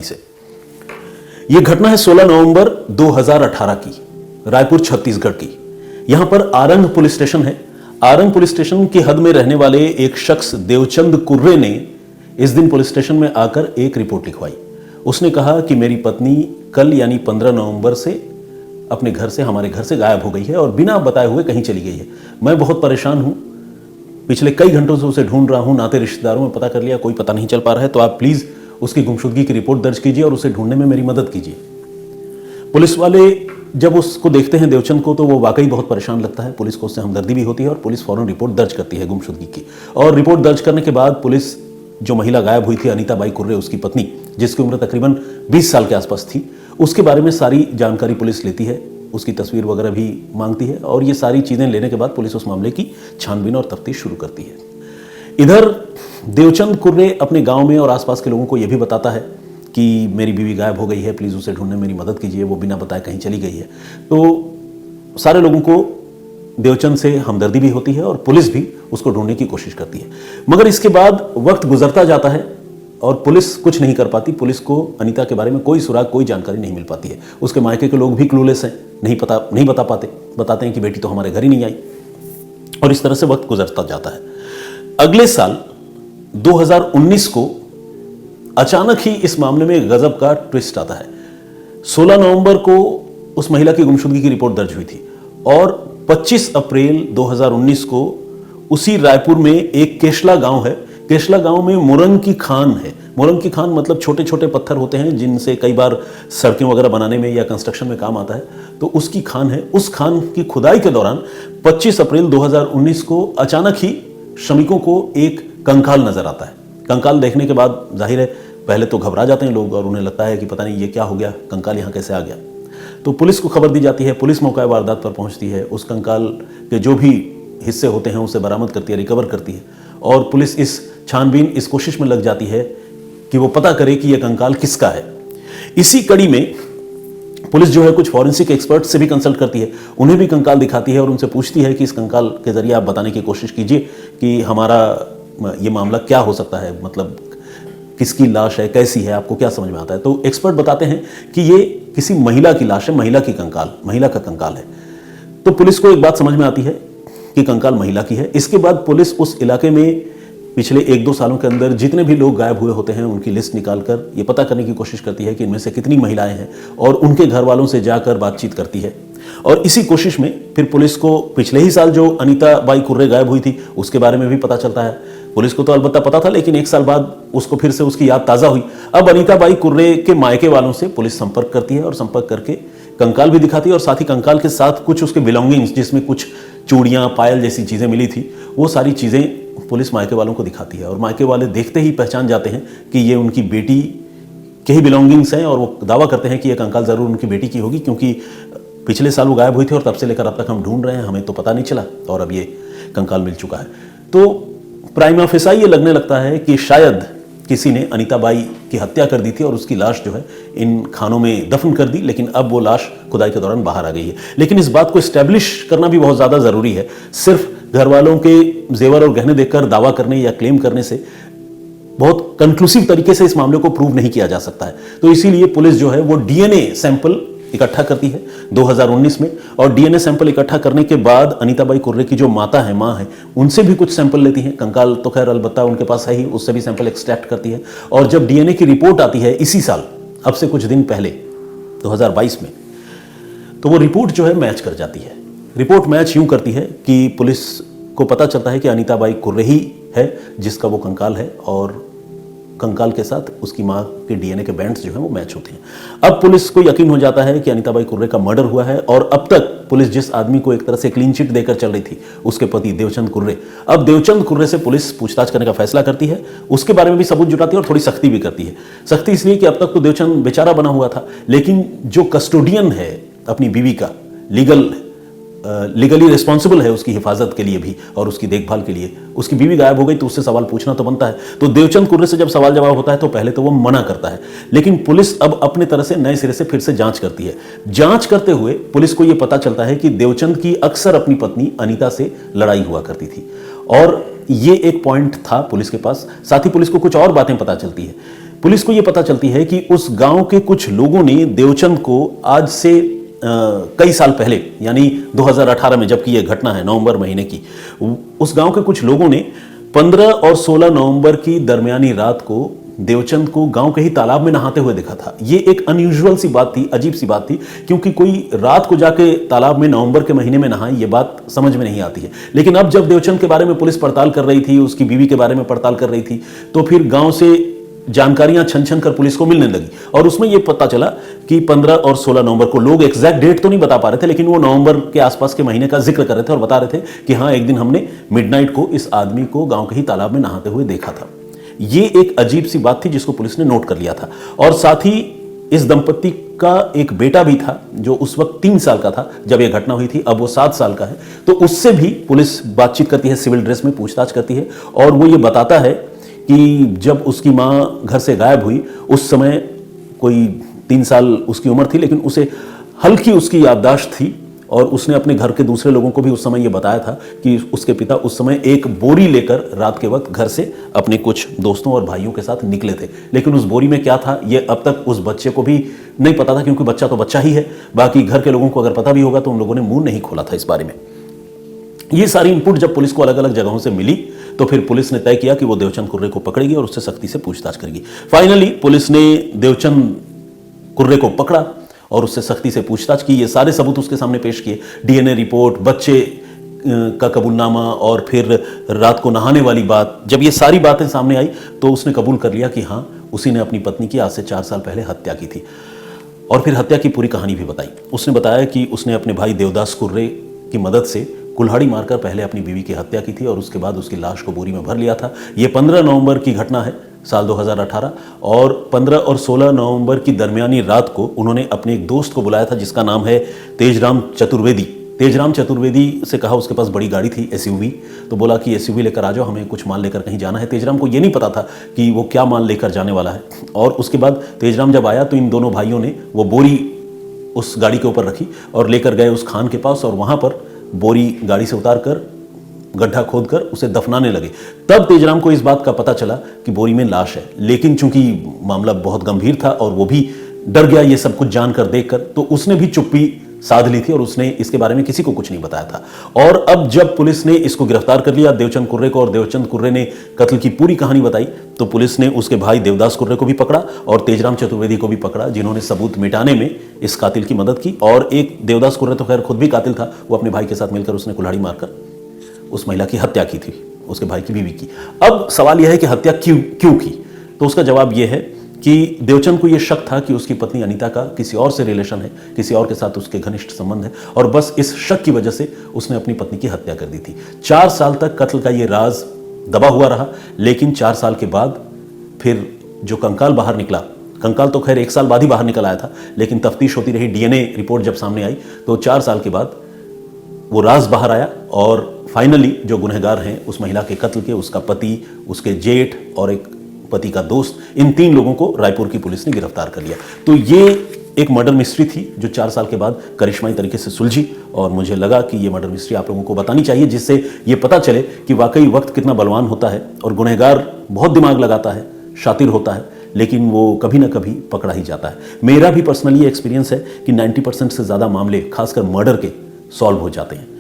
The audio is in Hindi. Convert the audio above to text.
से यह घटना है 16 नवंबर 2018 की, रायपुर छत्तीसगढ़ की। यहां पर आरंग पुलिस स्टेशन है। आरंग पुलिस स्टेशन की हद में रहने वाले एक शख्स देवचंद कुर्रे ने इस दिन पुलिस स्टेशन में आकर एक रिपोर्ट लिखवाई। उसने कहा कि मेरी पत्नी कल यानी 15 नवंबर से अपने घर से, हमारे घर से गायब हो गई है और बिना बताए हुए कहीं चली गई है। मैं बहुत परेशान हूं, पिछले कई घंटों से उसे ढूंढ रहा हूं, नाते रिश्तेदारों में पता कर लिया, कोई पता नहीं चल पा रहा है। तो आप प्लीज उसकी गुमशुदगी की रिपोर्ट दर्ज कीजिए और उसे ढूंढने में मेरी मदद कीजिए। पुलिस वाले जब उसको देखते हैं देवचंद को, तो वो वाकई बहुत परेशान लगता है। पुलिस को उससे हमदर्दी भी होती है और पुलिस फौरन रिपोर्ट दर्ज करती है गुमशुदगी की। और रिपोर्ट दर्ज करने के बाद पुलिस जो महिला गायब हुई थी, अनीता बाई कुर्रे, उसकी पत्नी, जिसकी उम्र तकरीबन 20 साल के आसपास थी, उसके बारे में सारी जानकारी पुलिस लेती है, उसकी तस्वीर वगैरह भी मांगती है। और ये सारी चीजें लेने के बाद पुलिस उस मामले की छानबीन और तफ्तीश शुरू करती है। इधर देवचंद कुर्रे अपने गांव में और आसपास के लोगों को यह भी बताता है कि मेरी बीवी गायब हो गई है, प्लीज उसे ढूंढने में मेरी मदद कीजिए, वो बिना बताए कहीं चली गई है। तो सारे लोगों को देवचंद से हमदर्दी भी होती है और पुलिस भी उसको ढूंढने की कोशिश करती है। मगर इसके बाद वक्त गुजरता जाता है और पुलिस कुछ नहीं कर पाती। पुलिस को अनीता के बारे में कोई सुराग, कोई जानकारी नहीं मिल पाती है। उसके मायके के लोग भी क्लूलेस हैं, नहीं बता पाते, बताते हैं कि बेटी तो हमारे घर ही नहीं आई। और इस तरह से वक्त गुजरता जाता है। अगले साल 2019 को अचानक ही इस मामले में गजब का ट्विस्ट आता है। 16 नवंबर को उस महिला की गुमशुदगी की रिपोर्ट दर्ज हुई थी और 25 अप्रैल 2019 को उसी रायपुर में एक केशला गांव है। केशला गांव में मुरंग की खान है। मुरंग की खान मतलब छोटे छोटे पत्थर होते हैं जिनसे कई बार सड़कें वगैरह बनाने में या कंस्ट्रक्शन में काम आता है। तो उसकी खान है। उस खान की खुदाई के दौरान 25 अप्रैल 2019 को अचानक ही श्रमिकों को एक कंकाल नजर आता है। कंकाल देखने के बाद जाहिर है पहले तो घबरा जाते हैं लोग और उन्हें लगता है कि पता नहीं ये क्या हो गया, कंकाल यहाँ कैसे आ गया। तो पुलिस को खबर दी जाती है। पुलिस मौका वारदात पर पहुंचती है। उस कंकाल के जो भी हिस्से होते हैं उसे बरामद करती है, रिकवर करती है। और पुलिस इस छानबीन, इस कोशिश में लग जाती है कि वो पता करे कि यह कंकाल किसका है। इसी कड़ी में पुलिस जो है कुछ फॉरेंसिक एक्सपर्ट से भी कंसल्ट करती है। उन्हें भी कंकाल दिखाती है और उनसे पूछती है कि इस कंकाल के जरिए आप बताने की कोशिश कीजिए कि हमारा ये मामला क्या हो सकता है, मतलब किसकी लाश है, कैसी है, आपको क्या समझ में आता है। तो एक्सपर्ट बताते हैं कि ये किसी महिला की लाश है, महिला का कंकाल है। तो पुलिस को एक बात समझ में आती है कि कंकाल महिला की है। इसके बाद पुलिस उस इलाके में पिछले 1-2 सालों के अंदर जितने भी लोग गायब हुए होते हैं उनकी लिस्ट निकालकर ये पता करने की कोशिश करती है कि इनमें से कितनी महिलाएं हैं और उनके घर वालों से जाकर बातचीत करती है। और इसी कोशिश में फिर पुलिस को पिछले ही साल जो अनीता बाई कुर्रे गायब हुई थी उसके बारे में भी पता चलता है। पुलिस को तो अलबत्ता पता था, लेकिन 1 साल बाद उसको फिर से उसकी याद ताजा हुई। अब अनीता बाई कुर्रे के मायके वालों से पुलिस संपर्क करती है और संपर्क करके कंकाल भी दिखाती है और साथ ही कंकाल के साथ कुछ उसके बिलोंगिंग्स, जिसमें कुछ चूड़ियां, पायल जैसी चीजें मिली थी, वो सारी चीजें पुलिस मायके वालों को दिखाती है। और मायके वाले देखते ही पहचान जाते हैं कि ये उनकी बेटी के ही बिलोंगिंग्स हैं और वो दावा करते हैं कि ये कंकाल जरूर उनकी बेटी की होगी, क्योंकि पिछले साल वो गायब हुई थी और तब से लेकर अब तक हम ढूंढ रहे हैं, हमें तो पता नहीं चला और अब ये कंकाल मिल चुका है। तो प्राइमा फेसा ये लगने लगता है कि शायद किसी ने अनीता बाई की हत्या कर दी थी और उसकी लाश जो है इन खानों में दफन कर दी, लेकिन अब वो लाश खुदाई के दौरान बाहर आ गई है। लेकिन इस बात को एस्टेब्लिश करना भी बहुत ज्यादा जरूरी है। सिर्फ घर वालों के जेवर और गहने देखकर दावा करने या क्लेम करने से बहुत कंक्लूसिव तरीके से इस मामले को प्रूव नहीं किया जा सकता है। तो इसीलिए पुलिस जो है वो डीएनए सैंपल इकट्ठा करती है 2019 में। और डीएनए सैंपल इकट्ठा करने के बाद अनीता बाई कुर्रे की जो माँ है, उनसे भी कुछ सैंपल लेती है। कंकाल तो खैर अलबत्ता उनके पास है ही, उससे भी सैंपल एक्सट्रैक्ट करती है। और जब डीएनए की रिपोर्ट आती है इसी साल, अब से कुछ दिन पहले 2022 में, तो वो रिपोर्ट जो है मैच कर जाती है। रिपोर्ट मैच यूं करती है कि पुलिस को पता चलता है कि अनीता बाई कुर्रे ही है जिसका वो कंकाल है और कंकाल के साथ उसकी मां के डीएनए के बैंड्स जो हैं वो मैच होते हैं। अब पुलिस को यकीन हो जाता है कि अनीता बाई कुर्रे का मर्डर हुआ है। और अब तक पुलिस जिस आदमी को एक तरह से क्लीन चिट देकर चल रही थी, उसके पति देवचंद कुर्रे, अब देवचंद कुर्रे से पुलिस पूछताछ करने का फैसला करती है। उसके बारे में भी सबूत जुटाती है और थोड़ी सख्ती भी करती है। सख्ती इसलिए कि अब तक तो देवचंद बेचारा बना हुआ था, लेकिन जो कस्टोडियन है अपनी बीवी का, लीगली रिस्पॉन्सिबल है उसकी हिफाजत के लिए भी और उसकी देखभाल के लिए, उसकी बीवी गायब हो गई तो उससे सवाल पूछना तो बनता है। तो देवचंद कुर्रे से जब सवाल जवाब होता है तो पहले तो वो मना करता है, लेकिन पुलिस अब अपने तरह से नए सिरे से फिर से जांच करती है। जांच करते हुए पुलिस को यह पता चलता है कि देवचंद की अक्सर अपनी पत्नी अनीता से लड़ाई हुआ करती थी और ये एक पॉइंट था पुलिस के पास। साथ ही पुलिस को कुछ और बातें पता चलती है। पुलिस को यह पता चलती है कि उस गांव के कुछ लोगों ने देवचंद को आज से कई साल पहले, यानी 2018 में जबकि यह घटना है नवंबर महीने की, उस गांव के कुछ लोगों ने 15 और 16 नवंबर की दरमियानी रात को देवचंद को गांव के ही तालाब में नहाते हुए देखा था। ये एक अनयूजुअल सी बात थी, अजीब सी बात थी, क्योंकि कोई रात को जाके तालाब में नवंबर के महीने में नहाए, ये बात समझ में नहीं आती है। लेकिन अब जब देवचंद के बारे में पुलिस पड़ताल कर रही थी, उसकी बीवी के बारे में पड़ताल कर रही थी, तो फिर गांव से जानकारियां छन छन कर पुलिस को मिलने लगी और उसमें यह पता चला कि 15 और 16 नवंबर को, लोग एग्जैक्ट डेट तो नहीं बता पा रहे थे, लेकिन वो नवंबर के आसपास के महीने का जिक्र कर रहे थे और बता रहे थे कि हाँ, एक दिन हमने मिडनाइट को इस आदमी को गांव के ही तालाब में नहाते हुए देखा था। ये एक अजीब सी बात थी जिसको पुलिस ने नोट कर लिया था। और साथ ही इस दंपत्ति का एक बेटा भी था जो उस वक्त 3 साल का था जब यह घटना हुई थी, अब वो 7 साल का है। तो उससे भी पुलिस बातचीत करती है, सिविल ड्रेस में पूछताछ करती है और वो ये बताता है कि जब उसकी माँ घर से गायब हुई उस समय कोई 3 साल उसकी उम्र थी, लेकिन उसे हल्की उसकी याददाश्त थी और उसने अपने घर के दूसरे लोगों को भी उस समय यह बताया था कि उसके पिता उस समय एक बोरी लेकर रात के वक्त घर से अपने कुछ दोस्तों और भाइयों के साथ निकले थे। लेकिन उस बोरी में क्या था ये अब तक उस बच्चे को भी नहीं पता था, क्योंकि बच्चा तो बच्चा ही है। बाकी घर के लोगों को अगर पता भी होगा तो उन लोगों ने मुंह नहीं खोला था इस बारे में। ये सारी इनपुट जब पुलिस को अलग अलग जगहों से मिली तो फिर पुलिस ने तय किया कि वो देवचंद कुर्रे को पकड़ेगी और उससे सख्ती से पूछताछ करेगी। फाइनली पुलिस ने देवचंद कुर्रे को पकड़ा और उससे सख्ती से पूछताछ की। ये सारे सबूत उसके सामने पेश किए, डीएनए रिपोर्ट, बच्चे का कबूलनामा और फिर रात को नहाने वाली बात। जब ये सारी बातें सामने आई तो उसने कबूल कर लिया कि हाँ, उसी ने अपनी पत्नी की आज से 4 साल पहले हत्या की थी और फिर हत्या की पूरी कहानी भी बताई। उसने बताया कि उसने अपने भाई देवदास कुर्रे की मदद से कुल्हाड़ी मारकर पहले अपनी बीवी की हत्या की थी और उसके बाद उसकी लाश को बोरी में भर लिया था। ये 15 नवंबर की घटना है साल 2018 और 15 और 16 नवंबर की दरमियानी रात को उन्होंने अपने एक दोस्त को बुलाया था जिसका नाम है तेजराम चतुर्वेदी। तेजराम चतुर्वेदी से कहा, उसके पास बड़ी गाड़ी थी एसयूवी, तो बोला कि एसयूवी लेकर आ जाओ, हमें कुछ माल लेकर कहीं जाना है। तेजराम को ये नहीं पता था कि वो क्या माल लेकर जाने वाला है। और उसके बाद तेजराम जब आया तो इन दोनों भाइयों ने वो बोरी उस गाड़ी के ऊपर रखी और लेकर गए उस खान के पास और वहां पर बोरी गाड़ी से उतारकर गड्ढा खोदकर उसे दफनाने लगे। तब तेजराम को इस बात का पता चला कि बोरी में लाश है, लेकिन चूंकि मामला बहुत गंभीर था और वो भी डर गया ये सब कुछ जानकर देखकर, तो उसने भी चुप्पी साध ली थी और उसने इसके बारे में किसी को कुछ नहीं बताया था। और अब जब पुलिस ने इसको गिरफ्तार कर लिया देवचंद कुर्रे को और देवचंद कुर्रे ने कत्ल की पूरी कहानी बताई, तो पुलिस ने उसके भाई देवदास कुर्रे को भी पकड़ा और तेजराम चतुर्वेदी को भी पकड़ा, जिन्होंने सबूत मिटाने में इस कातिल की मदद की। और एक देवदास कुर्रे तो खैर खुद भी कातिल था, वो अपने भाई के साथ मिलकर उसने कुल्हाड़ी मारकर उस महिला की हत्या की थी, उसके भाई की बीवी की। अब सवाल यह है कि हत्या क्यों की, तो उसका जवाब यह है कि देवचंद को यह शक था कि उसकी पत्नी अनीता का किसी और से रिलेशन है, किसी और के साथ उसके घनिष्ठ संबंध है, और बस इस शक की वजह से उसने अपनी पत्नी की हत्या कर दी थी। 4 साल तक कत्ल का यह राज दबा हुआ रहा, लेकिन 4 साल के बाद फिर जो कंकाल बाहर निकला, कंकाल तो खैर 1 साल बाद ही बाहर निकल आया था, लेकिन तफ्तीश होती रही, डीएनए रिपोर्ट जब सामने आई तो 4 साल के बाद वो राज बाहर आया और फाइनली जो गुनहगार हैं उस महिला के कत्ल के, उसका पति, उसके जेठ और एक पति का दोस्त, इन 3 लोगों को रायपुर की पुलिस ने गिरफ्तार कर लिया। तो ये एक मर्डर मिस्ट्री थी जो 4 साल के बाद करिश्माई तरीके से सुलझी और मुझे लगा कि ये मर्डर मिस्ट्री आप लोगों को बतानी चाहिए, जिससे ये पता चले कि वाकई वक्त कितना बलवान होता है और गुनहगार बहुत दिमाग लगाता है, शातिर होता है, लेकिन वो कभी ना कभी पकड़ा ही जाता है। मेरा भी पर्सनली एक्सपीरियंस है कि 90% से ज़्यादा मामले खासकर मर्डर के सॉल्व हो जाते हैं।